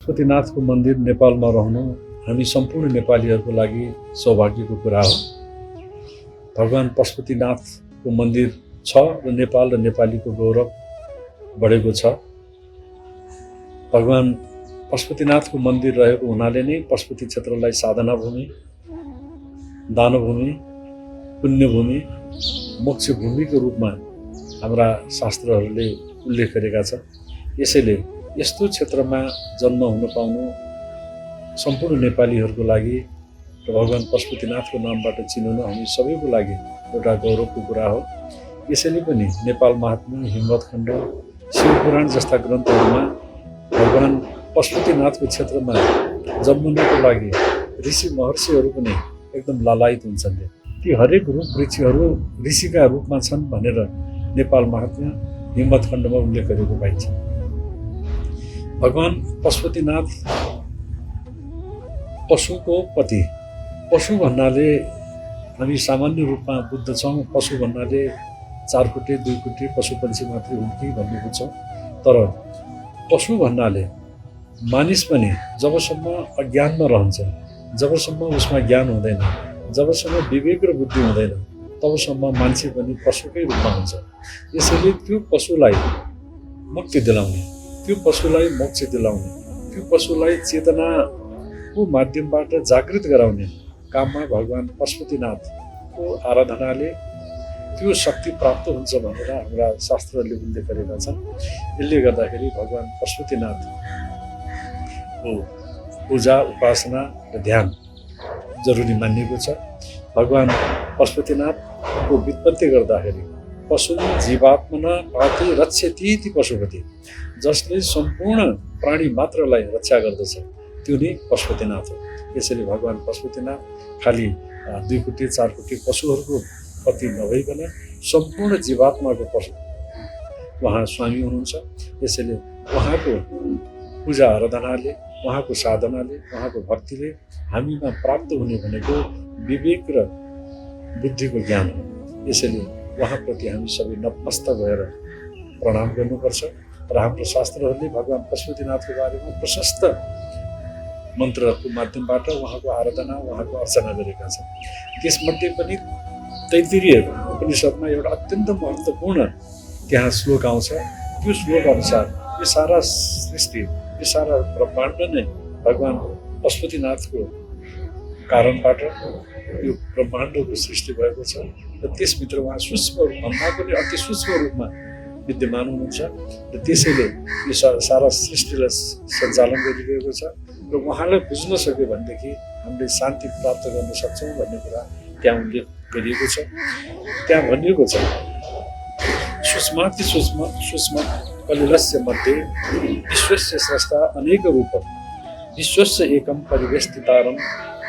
पशुपतिनाथको मन्दिर नेपालमा रहनु हामी सम्पूर्ण नेपालीहरूको लागि सौभाग्यको कुरा हो। भगवान पशुपतिनाथको मन्दिर छ र नेपाल र नेपालीको गौरव बढेको छ। भगवान पशुपतिनाथको मन्दिर रहेको हुनाले नै पशुपति क्षेत्रलाई साधना भूमि, दानभूमि, पुण्यभूमि, मोक्ष भूमिको रूपमा हाम्रा शास्त्रहरूले उल्लेख गरेका छन्। यसैले यस्तो क्षेत्रमा जन्म हुन पाउनु सम्पूर्ण नेपालीहरूको लागि र भगवान पशुपतिनाथको नामबाट चिनाउनु हामी सबैको लागि एउटा गौरवको कुरा हो। यसैले पनि नेपाल महात्म्य, हिम्मतखण्ड, शिवपुराण जस्ता ग्रन्थहरूमा भगवान पशुपतिनाथको क्षेत्रमा जन्मनको लागि ऋषि महर्षिहरू पनि एकदम लालायित हुन्छन्। ती हरेक रूप वृक्षहरू ऋषिका रूपमा छन् भनेर नेपाल महात्म्य, हिम्मतखण्डमा उल्लेख गरेको पाइन्छ। भगवान पशुपतिनाथ पशुको पति। पशु भन्नाले हामी सामान्य रूपमा बुझ्दछौँ, पशु भन्नाले चारखुट्टे, दुईखुट्टे पशु पन्छी मात्रै हुन् कि भन्ने बुझ्छौँ। तर पशु भन्नाले मानिस पनि जबसम्म अज्ञानमा रहन्छ, जबसम्म उसमा ज्ञान हुँदैन, जबसम्म विवेक र बुद्धि हुँदैन, तबसम्म मान्छे पनि पशुकै रूपमा हुन्छ। यसैले त्यो पशुलाई मुक्ति दिलाउने, त्यो पशुलाई मोक्ष दिलाउने, त्यो पशुलाई चेतनाको माध्यमबाट जागृत गराउने काममा भगवान पशुपतिनाथको आराधनाले त्यो शक्ति प्राप्त हुन्छ भनेर हाम्रा शास्त्रहरूले उल्लेख गरेका छन्। यसले गर्दाखेरि भगवान पशुपतिनाथको पूजा, उपासना र ध्यान जरुरी मानिएको छ। भगवान पशुपतिनाथको व्युत्पत्ति गर्दाखेरि पशु जीवात्मना पाति रक्षति पशुपति, जसले सम्पूर्ण प्राणी मात्रलाई रक्षा गर्दछ त्यो नै पशुपतिनाथ हो। यसैले भगवान पशुपतिनाथ खालि दुईखुट्टे चारखुट्टे पशुहरूको पति नभइकन सम्पूर्ण जीवात्माको पशु उहाँ स्वामी हुनुहुन्छ। यसैले उहाँको पूजा आराधनाले, उहाँको साधनाले, उहाँको भक्तिले हामीमा प्राप्त हुने भनेको विवेक र बुद्धिको ज्ञान हो। यसैले उहाँप्रति हामी सबै नतमस्तक भएर प्रणाम गर्नुपर्छ र हाम्रो शास्त्रहरूले भगवान पशुपतिनाथको बारेमा प्रशस्त मन्त्रहरूको माध्यमबाट उहाँको आराधना, उहाँको अर्चना गरेका छन्। त्यसमध्ये पनि तैत्तिरीय उपनिषदमा एउटा अत्यन्त महत्त्वपूर्ण त्यहाँ श्लोक आउँछ। त्यो श्लोक अनुसार यो सारा सृष्टि, यो सारा ब्रह्माण्ड नै भगवान पशुपतिनाथको कारणबाट यो ब्रह्माण्डको सृष्टि भएको छ र त्यसभित्र उहाँ सूक्ष्म भन्दा पनि अति सूक्ष्म रूपमा विद्यमान हुनुहुन्छ र त्यसैले यो सारा सृष्टिलाई सञ्चालन गरिरहेको छ र उहाँलाई बुझ्न सक्यो भनेदेखि हामीले शान्ति प्राप्त गर्न सक्छौँ भन्ने कुरा त्यहाँ उल्लेख गरिएको छ। त्यहाँ भनिएको छ, सूक्ष्माति सूक्ष्म कलिलस्य मध्ये विश्वस्य स्रष्टा अनेक रूप विश्वस्य एकम परिवेष्टितारम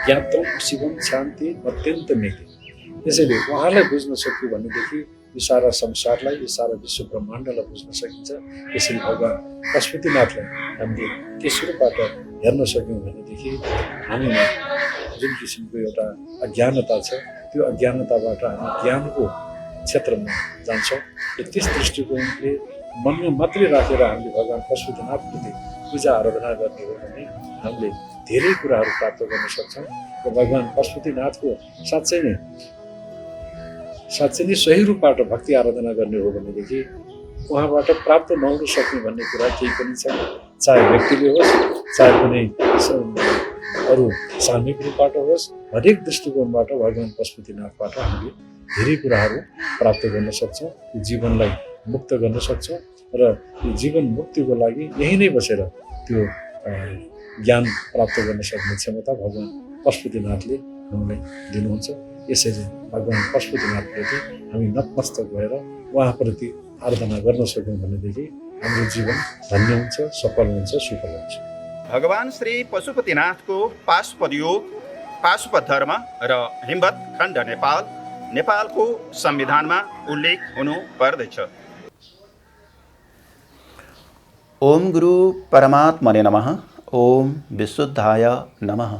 ज्ञात्रम शिवम शान्ति अत्यन्तमेति। यसैले उहाँलाई बुझ्न सक्यो भनेदेखि यो सारा संसारलाई, यो सारा विश्व ब्रह्माण्डलाई बुझ्न सकिन्छ। यसैले भगवान पशुपतिनाथलाई हामीले त्यस रूपबाट हेर्न सक्यौँ भनेदेखि हामीमा जुन किसिमको एउटा अज्ञानता छ त्यो अज्ञानताबाट हामी ज्ञानको क्षेत्रमा जान्छौँ र त्यस दृष्टिकोणले मनमा मात्रै राखेर हामीले भगवान पशुपतिनाथप्रति पूजा आराधना गर्ने हो भने हामीले धेरै कुराहरू प्राप्त गर्न सक्छौँ र भगवान पशुपतिनाथको साँच्चै नै सही रूपबाट भक्ति आराधना गर्ने हो भनेदेखि उहाँबाट प्राप्त नहुन सक्ने भन्ने कुरा केही पनि छैन। चाहे व्यक्तिले होस्, चाहे कुनै अरू सामूहिक रूपबाट होस्, हरेक दृष्टिकोणबाट भगवान् पशुपतिनाथबाट हामीले धेरै कुराहरू प्राप्त गर्न सक्छौँ, जीवनलाई मुक्त गर्न सक्छौँ र यो जीवन मुक्तिको लागि यही नै बसेर त्यो ज्ञान प्राप्त गर्न सक्ने क्षमता भगवान् पशुपतिनाथले हामीलाई दिनुहुन्छ। यसरी भगवान् पशुपतिनाथप्रति हामी नतमस्तक भएर उहाँप्रति आराधना गर्न सक्यौँ भनेदेखि हाम्रो जीवन धन्य हुन्छ, सफल हुन्छ, सुफल हुन्छ। भगवान श्री पशुपतिनाथको पाशुपत योग, पाशुपत धर्म र हिमवत खण्ड नेपालको संविधानमा उल्लेख हुनु पर्दछ। ओम गुरु परमात्मने नमः। ओम विशुद्धाय नमः।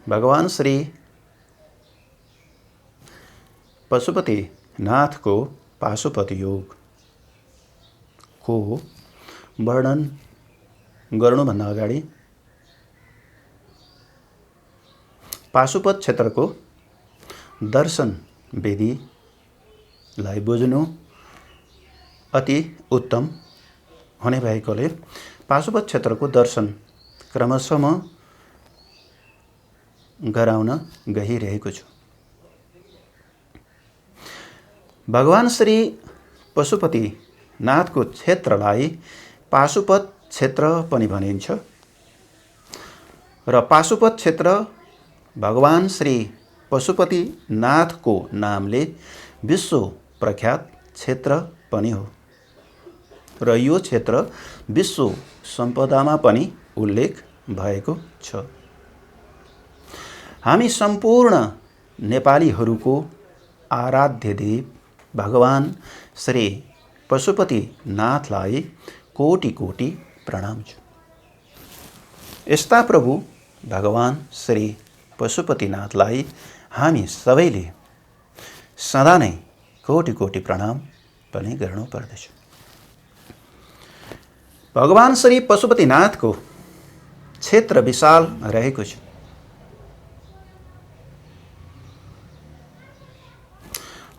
भगवान श्री पशुपतिनाथको पाशुपत योग को वर्णन गर्नुभन्दा अगाडि पाशुपत क्षेत्रको दर्शन विधिलाई बुझ्नु अति उत्तम हुने भएकोले पाशुपत क्षेत्रको दर्शन क्रमशः म गराउन गइरहेको छु। भगवान श्री पशुपतिनाथको क्षेत्रलाई पाशुपत क्षेत्र पनि भनिन्छ र पाशुपत क्षेत्र भगवान श्री पशुपतिनाथको नामले विश्व प्रख्यात क्षेत्र पनि हो र यो क्षेत्र विश्व सम्पदामा पनि उल्लेख भएको छ। हामी सम्पूर्ण नेपालीहरूको आराध्य देव भगवान श्री पशुपतिनाथलाई कोटि कोटि प्रणाम छ। यस्ता प्रभु भगवान श्री पशुपतिनाथलाई हामी सबैले सदा नै कोटि कोटि प्रणाम पनि गर्नु पर्दछ। भगवान श्री पशुपतिनाथको क्षेत्र विशाल रहेको छ।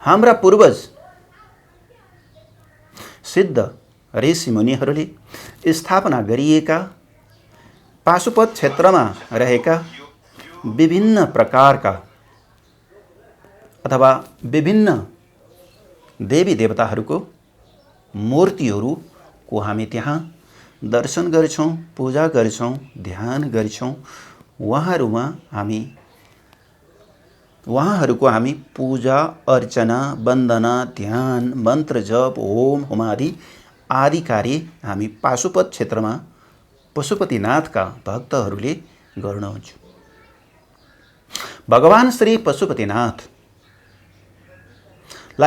हाम्रा पूर्वज सिद्ध ऋषि मुनिहरूले स्थापना गरिएका पाशुपत क्षेत्रमा रहेका विभिन्न प्रकारका अथवा विभिन्न देवी देवताहरूको मूर्तिहरूको हामी त्यहाँ दर्शन गर्छौँ, पूजा गर्छौँ, ध्यान गर्छौँ। उहाँहरूको हामी पूजा अर्चना, वन्दना, ध्यान, मन्त्र जप, होम होमादि आदि कार्य हामी पाशुपत क्षेत्रमा पशुपतिनाथका भक्तहरूले गर्नुहुन्छ। भगवान श्री पशुपतिनाथलाई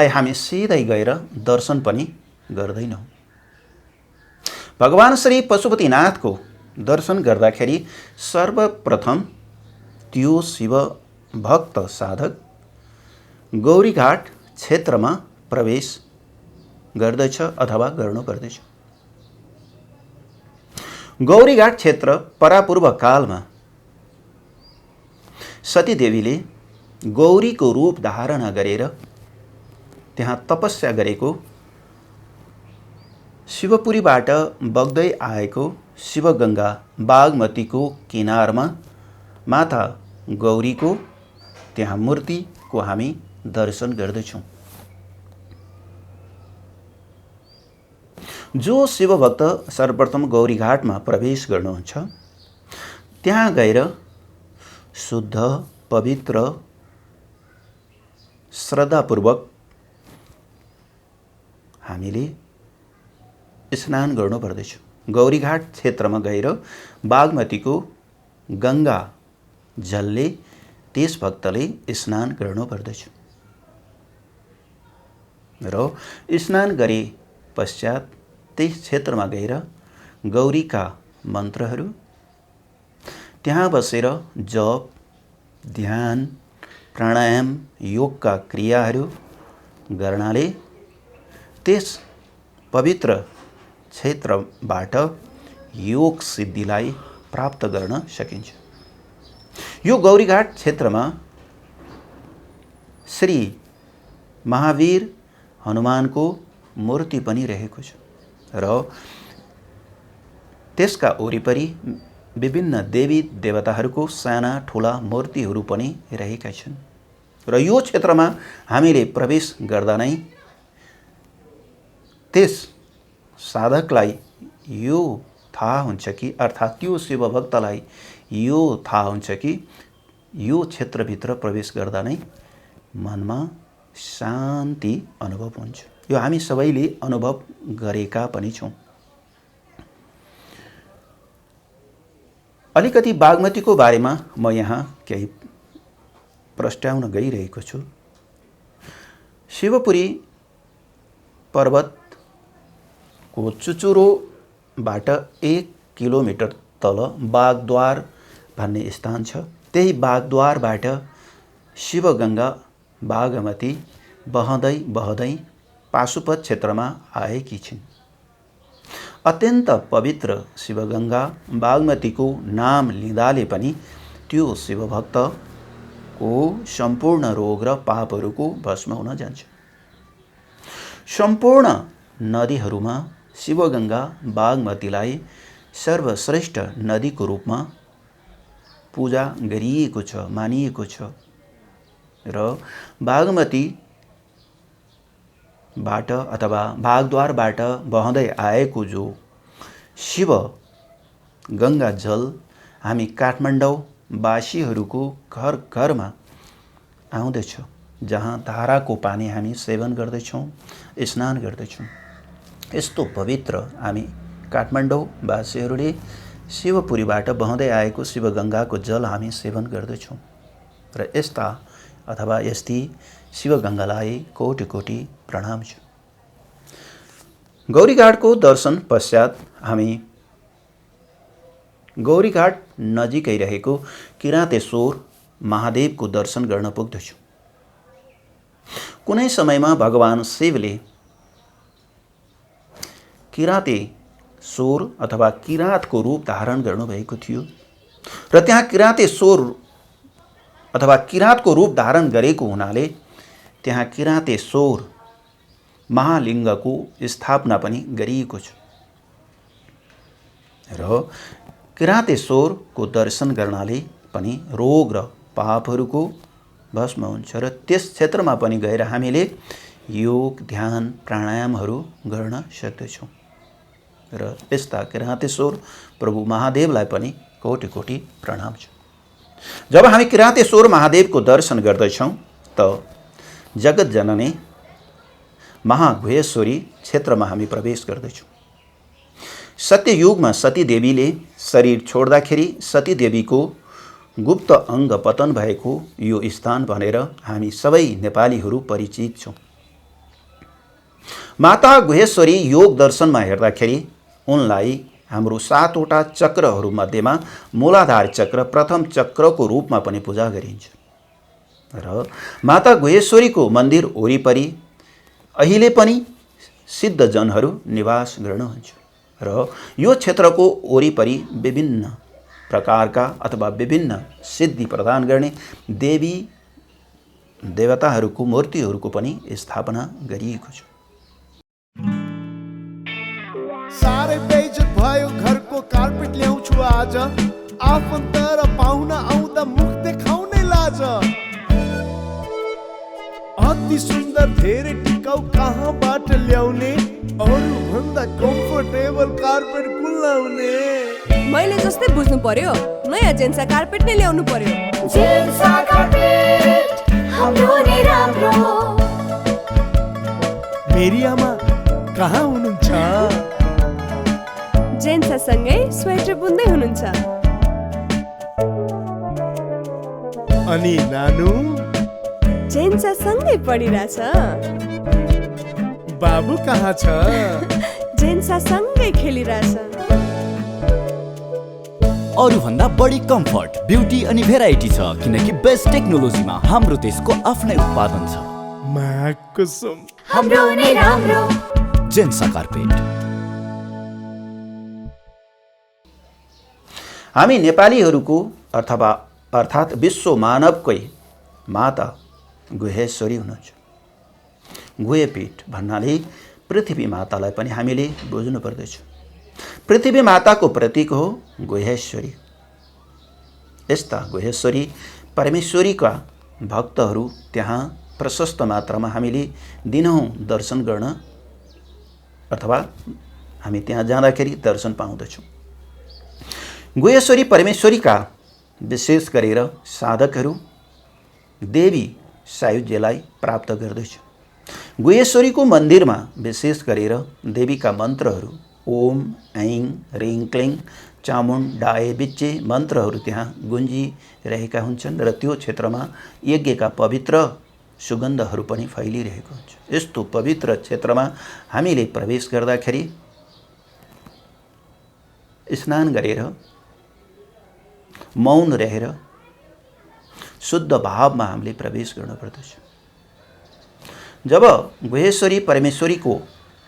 हामी सिधै गएर दर्शन पनि गर्दैनौँ। भगवान श्री पशुपतिनाथको दर्शन गर्दाखेरि सर्वप्रथम त्यो शिव भक्त साधक गौरीघाट क्षेत्रमा प्रवेश गर्दछ अथवा गर्नुपर्दछ। गौरीघाट क्षेत्र परापूर्व कालमा सतीदेवीले गौरीको रूप धारण गरेर त्यहाँ तपस्या गरेको, शिवपुरीबाट बग्दै आएको शिवगङ्गा बागमतीको किनारमा माता गौरीको त्यहाँ मूर्तिको हामी दर्शन गर्दछौँ। जो शिवभक्त सर्वप्रथम गौरीघाटमा प्रवेश गर्नुहुन्छ, त्यहाँ गएर शुद्ध पवित्र श्रद्धापूर्वक हामीले स्नान गर्नुपर्दछ। गौरीघाट क्षेत्रमा गएर बागमतीको गङ्गा जलले त्यस भक्तले स्नान गर्नुपर्दछ र स्नान गरे पश्चात त्यस क्षेत्रमा गएर गौरीका मन्त्रहरू त्यहाँ बसेर जप, ध्यान, प्राणायाम, योगका क्रियाहरू गर्नाले त्यस पवित्र क्षेत्रबाट योग सिद्धिलाई प्राप्त गर्न सकिन्छ। यो गौरीघाट क्षेत्रमा श्री महावीर हनुमानको मूर्ति पनि रहेको छ र त्यसका वरिपरि विभिन्न देवी देवताहरूको साना ठुला मूर्तिहरू पनि रहेका छन् र यो क्षेत्रमा हामीले प्रवेश गर्दा नै त्यस साधकलाई यो थाहा हुन्छ कि अर्थात् त्यो शिवभक्तलाई यो थाहा हुन्छ कि यो क्षेत्रभित्र प्रवेश गर्दा नै मनमा शान्ति अनुभव हुन्छ। यो हामी सबैले अनुभव गरेका पनि छौँ। अलिकति बागमतीको बारेमा म यहाँ केही प्रस्ट्याउन गइरहेको छु। शिवपुरी पर्वतको चुचुरोबाट 1 किलोमिटर तल बागद्वार भन्ने स्थान छ। त्यही बागद्वारबाट शिवगङ्गा बागमती बहँदै बहँदै पाशुपत क्षेत्रमा आएकी छिन्। अत्यन्त पवित्र शिवगङ्गा बागमतीको नाम लिँदाले पनि त्यो शिवभक्तको सम्पूर्ण रोग र पापहरूको भस्म हुन जान्छ। सम्पूर्ण नदीहरूमा शिवगङ्गा बागमतीलाई सर्वश्रेष्ठ नदीको रूपमा पूजा गरिएको छ, मानिएको छ र बागमतीबाट अथवा बागद्वारबाट बहँदै आएको जो शिव गङ्गा जल हामी काठमाडौँवासीहरूको घर घरमा आउँदछ, जहाँ धाराको पानी हामी सेवन गर्दैछौँ, स्नान गर्दैछौँ। यस्तो पवित्र हामी काठमाडौँवासीहरूले शिवपुरीबाट बहँदै आएको शिवगङ्गाको जल हामी सेवन गर्दैछौँ र यस्ता अथवा यस्ती शिवगङ्गालाई कोटि कोटि प्रणाम छ। गौरीघाटको दर्शन पश्चात हामी गौरीघाट नजिकै रहेको किरातेश्वर महादेवको दर्शन गर्न पुग्दछौँ। कुनै समयमा भगवान शिवले किरातेश्वर अथवा किरातको रूप धारण गर्नुभएको थियो र त्यहाँ किरातेश्वर अथवा किरातको रूप धारण गरेको हुनाले त्यहाँ किरातेश्वर महालिङ्गको स्थापना पनि गरिएको छ र किरातेश्वरको दर्शन गर्नाले पनि रोग र पापहरूको भस्म हुन्छ र त्यस क्षेत्रमा पनि गएर हामीले योग, ध्यान, प्राणायामहरू गर्न सक्दछौँ र यस्ता किरातेश्वर प्रभु महादेवलाई पनि कोटि कोटि प्रणाम छ। जब हामी किरातेश्वर महादेवको दर्शन गर्दछौँ त जगत जननी महागुहेश्वरी क्षेत्रमा हामी प्रवेश गर्दछौँ। सत्ययुगमा सतीदेवीले शरीर छोड्दाखेरि सतीदेवीको गुप्त अङ्ग पतन भएको यो स्थान भनेर हामी सबै नेपालीहरू परिचित छौँ। माता गुहेश्वरी योग दर्शनमा हेर्दाखेरि उनलाई हाम्रो 7वटा चक्रहरूमध्येमा मूलाधार चक्र प्रथम चक्रको रूपमा पनि पूजा गरिन्छ र माता गुहेश्वरीको मन्दिर वरिपरि अहिले पनि सिद्धजनहरू निवास गर्नुहुन्छ र यो क्षेत्रको वरिपरि विभिन्न प्रकारका अथवा विभिन्न सिद्धि प्रदान गर्ने देवी देवताहरूको मूर्तिहरूको पनि स्थापना गरिएको छ। साह्रै बेइज्जत भयो घरको कार्पेट ल्याउँछु आज, आफन्त र पाहुना आउँदा मुख देखाउनै लाज। अति सुन्दर धेरै टिकाउ कहाँबाट ल्याउने, अरू भन्दा कम्फर्टेबल कार्पेट कुलाउने। मैले जस्तै बुझ्नु पर्यो, नयाँ जेन्सा कार्पेट नै ल्याउनु पर्यो। जेन्सा कार्पेट हाम्रो नै राम्रो। मेरी आमा कहाँ हुनुहुन्छ? जेन्सा सँगै स्वेटर बुन्दै हुनुहुन्छ। अनि नानु जेन्सा सँगै पढिरहेछ। बाबु कहाँ छ? जेन्सा सँगै खेलिरहेछ। अरू भन्दा बढी कम्फर्ट, ब्युटी अनि भेराइटी छ, किनकि बेस्ट टेक्नोलोजीमा हाम्रो देशको आफ्नै उत्पादन छ। माकुसुम हाम्रो नै राम्रो। जेन्सा कार्पेट। हामी नेपालीहरूको अर्थात् विश्व मानवकै माता गुहेश्वरी हुनुहुन्छ। गुहेपीठ भन्नाले पृथ्वी मातालाई पनि हामीले बुझ्नु पर्दछ। पृथ्वी माताको प्रतीक हो गुहेश्वरी। यस्ता गुहेश्वरी परमेश्वरीका भक्तहरू त्यहाँ प्रशस्त मात्रामा हामीले दिनहुँ दर्शन गर्न अथवा हामी त्यहाँ जाँदाखेरि दर्शन पाउँदछौँ। गुहेश्वरी परमेश्वरीका विशेष गरेर साधकहरू देवी सायुज्यलाई प्राप्त गर्दछ। गुहेश्वरीको मन्दिरमा विशेष गरेर देवीका मन्त्रहरू ओम ऐं ह्रीं क्लीं चामुण्डाय विच्चे मन्त्रहरू त्यहाँ गुन्जिरहेका हुन्छन् र त्यो क्षेत्रमा यज्ञका पवित्र सुगन्धहरू पनि फैलिरहेको हुन्छ। यस्तो पवित्र क्षेत्रमा हामीले प्रवेश गर्दाखेरि स्नान गरेर मौन रहेर शुद्ध भावमा हामीले प्रवेश गर्नुपर्दछ। जब गुहेश्वरी परमेश्वरीको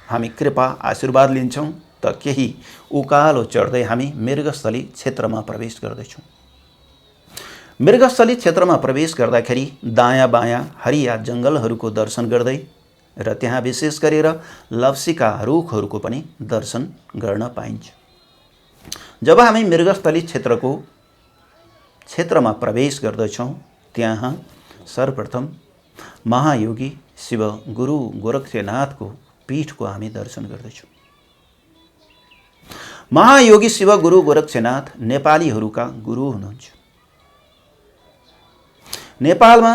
हामी कृपा आशीर्वाद लिन्छौँ त केही उकालो चढ्दै हामी मृगस्थली क्षेत्रमा प्रवेश गर्दछौँ। मृगस्थली क्षेत्रमा प्रवेश गर्दाखेरि दायाँ बायाँ हरिया जङ्गलहरूको दर्शन गर्दै र त्यहाँ विशेष गरेर लप्सीका रुखहरूको पनि दर्शन गर्न पाइन्छ। जब हामी मृगस्थली क्षेत्रमा प्रवेश गर्दछौँ त्यहाँ सर्वप्रथम महायोगी शिव गुरु गोरक्षनाथको पीठको हामी दर्शन गर्दछौँ। महायोगी शिव गुरु गोरक्षनाथ नेपालीहरूका गुरु हुनुहुन्छ। नेपालमा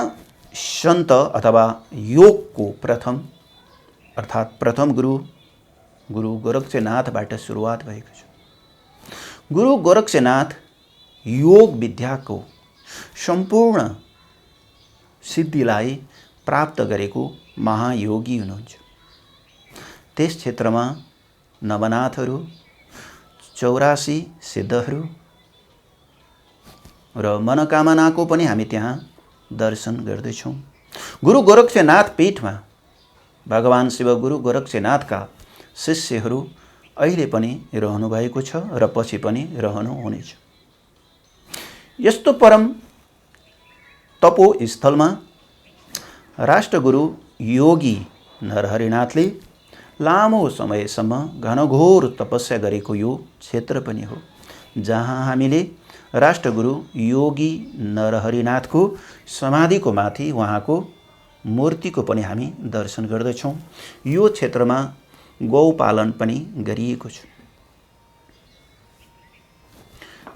सन्त अथवा योगको प्रथम गुरु गोरक्षनाथबाट सुरुवात भएको छ। गुरु गोरक्षनाथ योग विद्याको सम्पूर्ण सिद्धिलाई प्राप्त गरेको महायोगी हुनुहुन्छ। त्यस क्षेत्रमा नवनाथहरू 84 सिद्धहरू र मनोकामनाको पनि हामी त्यहाँ दर्शन गर्दैछौँ। गुरु गोरक्षनाथ पीठमा भगवान शिव गुरु गोरक्षनाथका शिष्यहरू अहिले पनि रहनु भएको छ र पछि पनि रहनु हुनेछ। यस्तो परम तपो स्थलमा राष्ट्रगुरु योगी नरहरिनाथले लामो समयसम्म घनघोर तपस्या गरेको यो क्षेत्र पनि हो, जहाँ हामीले राष्ट्रगुरु योगी नरहरिनाथको समाधिको माथि उहाँको मूर्तिको पनि हामी दर्शन गर्दछौँ। यो क्षेत्रमा गौपालन पनि गरिएको छ।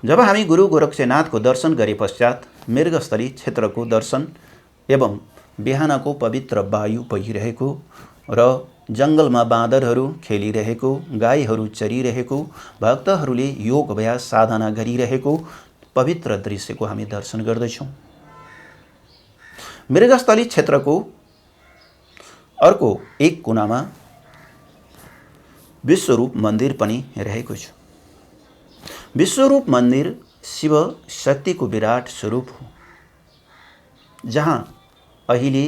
जब हामी गुरु गोरक्षनाथको दर्शन गरे पश्चात मृगस्थली क्षेत्रको दर्शन एवं बिहानको पवित्र वायु बहिरहेको र जङ्गलमा बाँदरहरू खेलिरहेको, गाईहरू चरिरहेको, भक्तहरूले योग अभ्यास साधना गरिरहेको पवित्र दृश्यको हामी दर्शन गर्दछौँ। मृगस्थली क्षेत्रको अर्को एक कुनामा विश्वरूप मन्दिर पनि रहेको छ। विश्वरूप मन्दिर शिव शक्तिको विराट स्वरूप हो, जहाँ अहिले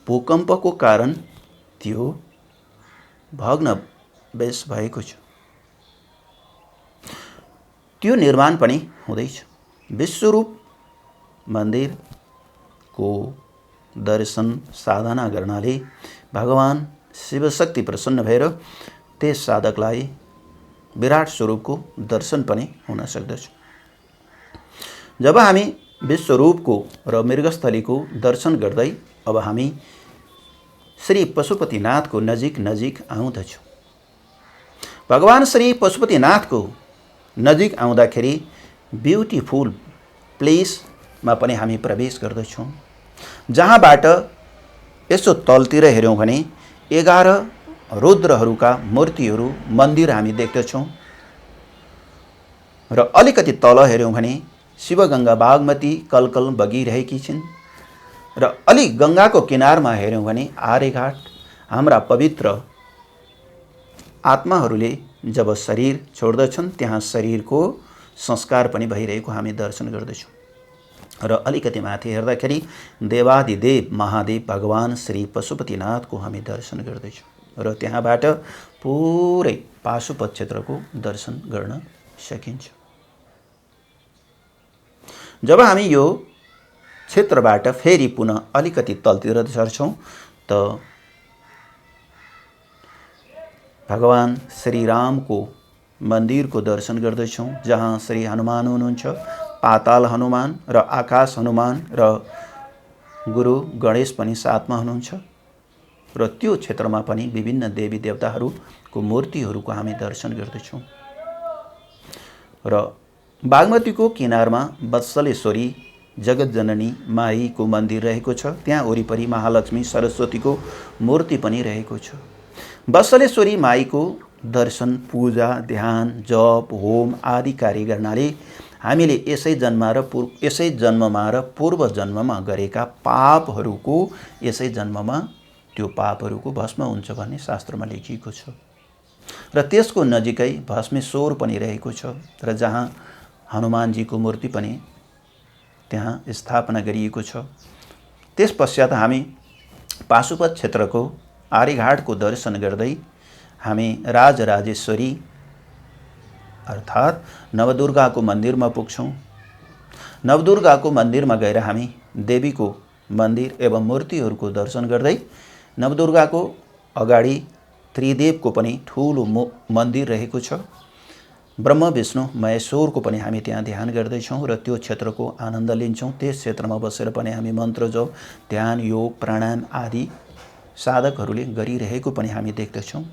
भूकम्पको कारण त्यो भग्नावशेष भएको छ। त्यो निर्माण पनि हुँदैछ। विश्वरूप मन्दिरको दर्शन साधना गर्नाले भगवान शिवशक्ति प्रसन्न भएर त्यस साधकलाई विराट स्वरूपको दर्शन पनि हुन सक्दछ। जब हामी विश्वरूपको र मृगस्थलीको दर्शन गर्दै अब हामी श्री पशुपतिनाथको नजिक आउँदछौँ। भगवान श्री पशुपतिनाथको नजिक आउँदाखेरि ब्युटिफुल प्लेसमा पनि हामी प्रवेश गर्दछौँ, जहाँबाट यसो तलतिर हेऱ्यौँ भने 11 रुद्रहरूका मूर्तिहरू मन्दिर हामी देख्दछौँ र अलिकति तल हेऱ्यौँ भने शिवगङ्गा बागमती कलकल बगिरहेकी छिन् र अलि गङ्गाको किनारमा हेऱ्यौँ भने आर्यघाट हाम्रा पवित्र आत्माहरूले जब शरीर छोड्दछन् त्यहाँ शरीरको संस्कार पनि भइरहेको हामी दर्शन गर्दछौँ। र अलिकति माथि हेर्दाखेरि देवादिदेव महादेव भगवान श्री पशुपतिनाथको हामी दर्शन गर्दैछौँ र त्यहाँबाट पुरै पाशुपत क्षेत्रको दर्शन गर्न सकिन्छ। जब हामी यो क्षेत्रबाट फेरि पुनः अलिकति तलतिर झर्छौँ त भगवान श्री रामको मन्दिरको दर्शन गर्दछौँ जहाँ श्री हनुमान हुनुहुन्छ, पाताल हनुमान र आकाश हनुमान र गुरु गणेश पनि साथमा हुनुहुन्छ र त्यो क्षेत्रमा पनि विभिन्न देवी देवताहरूको मूर्तिहरूको हामी दर्शन गर्दछौँ। र बागमतीको किनारमा वत्सलेश्वरी जगतजननी माईको मन्दिर रहेको छ। त्यहाँ वरिपरि महालक्ष्मी सरस्वतीको मूर्ति पनि रहेको छ। वत्सलेश्वरी माईको दर्शन, पूजा, ध्यान, जप, होम आदि कार्य गर्नाले हामीले यसै जन्ममा र पूर्व जन्ममा गरेका पापहरूको यसै जन्ममा त्यो पापहरूको भस्म हुन्छ भन्ने शास्त्रमा लेखिएको छ। र त्यसको नजिकै भस्मेश्वर पनि रहेको छ र जहाँ हनुमानजीको मूर्ति पनि त्यहाँ स्थापना गरिएको छ। त्यस पश्चात हामी पाशुपत क्षेत्रको आर्यघाटको दर्शन गर्दै हामी राजराजेश्वरी अर्थात् नवदुर्गाको मन्दिरमा पुग्छौँ। नवदुर्गाको मन्दिरमा गएर हामी देवीको मन्दिर एवं मूर्तिहरूको दर्शन गर्दै नवदुर्गाको अगाडि त्रिदेवको पनि ठुलो मन्दिर रहेको छ। ब्रह्म विष्णु महेश्वरको पनि हामी त्यहाँ ध्यान गर्दैछौँ र त्यो क्षेत्रको आनन्द लिन्छौँ। त्यस क्षेत्रमा बसेर पनि हामी मन्त्र जप, ध्यान, योग, प्राणायाम आदि साधकहरूले गरिरहेको पनि हामी देख्दछौँ।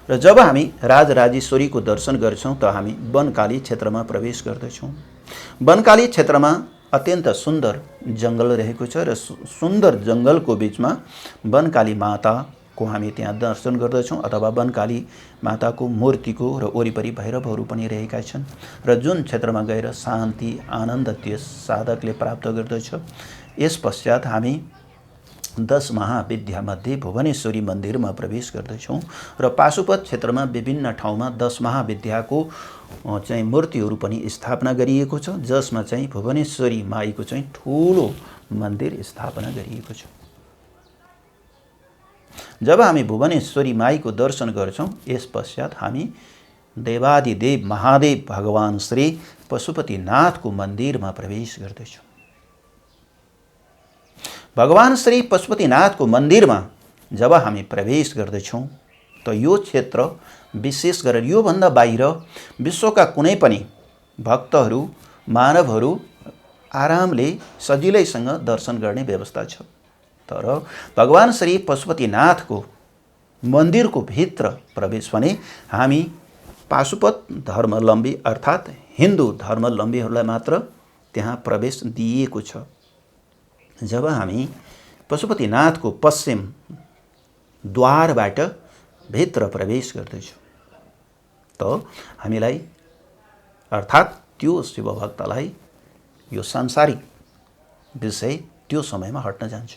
र जब हामी राजराजेश्वरीको दर्शन गर्छौँ त हामी वनकाली क्षेत्रमा प्रवेश गर्दछौँ। वनकाली क्षेत्रमा अत्यन्त सुन्दर जङ्गल रहेको छ र सुन्दर जङ्गलको बिचमा वनकाली माताको हामी त्यहाँ दर्शन गर्दछौँ अथवा वनकाली माताको मूर्तिको र वरिपरि भैरवहरू पनि रहेका छन् र जुन क्षेत्रमा गएर शान्ति आनन्द त्यस साधकले प्राप्त गर्दछ। यस पश्चात हामी 10 महाविद्यामध्ये भुवनेश्वरी मन्दिरमा प्रवेश गर्दछौँ र पाशुपत क्षेत्रमा विभिन्न ठाउँमा 10 महाविद्याको चाहिँ मूर्तिहरू पनि स्थापना गरिएको छ, जसमा चाहिँ भुवनेश्वरी माईको चाहिँ ठुलो मन्दिर स्थापना गरिएको छ। जब हामी भुवनेश्वरी माईको दर्शन गर्छौँ यस पश्चात हामी देवादिदेव महादेव भगवान श्री पशुपतिनाथको मन्दिरमा प्रवेश गर्दछौँ। भगवान श्री पशुपतिनाथको मन्दिरमा जब हामी प्रवेश गर्दछौँ त यो क्षेत्र विशेष गरेर योभन्दा बाहिर विश्वका कुनै पनि भक्तहरू मानवहरू आरामले सजिलैसँग दर्शन गर्ने व्यवस्था छ। तर भगवान श्री पशुपतिनाथको मन्दिरको भित्र प्रवेश भने हामी पाशुपत धर्मावलम्बी अर्थात् हिन्दू धर्मावलम्बीहरूलाई मात्र त्यहाँ प्रवेश दिइएको छ। जब हामी पशुपतिनाथको पश्चिम द्वारबाट भित्र प्रवेश गर्दैछौँ त हामीलाई अर्थात् त्यो शिवभक्तलाई यो सांसारिक विषय त्यो समयमा हट्न जान्छ।